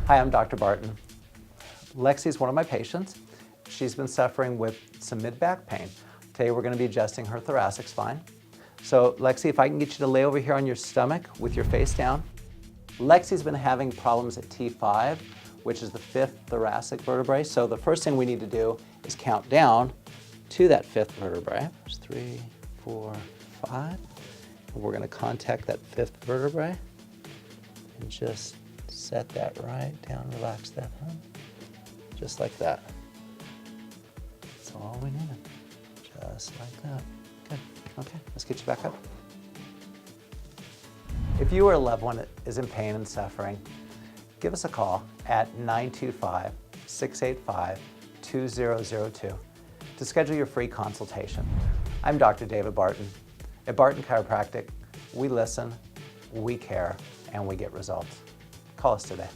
Hi, I'm Dr. Barton. Lexi's one of my patients. She's been suffering with some mid-back pain. Today we're going to be adjusting her thoracic spine. So Lexi, if I can get you to lay over here on your stomach with your face down. Lexi's been having problems at T5, which is the 5th thoracic vertebrae. So the first thing we need to do is count down to that 5th vertebrae. There's 3, 4, 5. And we're going to contact that 5th vertebrae and just set that right down, relax that home, just like that. That's all we need, just like that. Good, okay, let's get you back up. If you or a loved one is in pain and suffering, give us a call at 925-685-2002 to schedule your free consultation. I'm Dr. David Barton. At Barton Chiropractic, we listen, we care, and we get results. Call us today.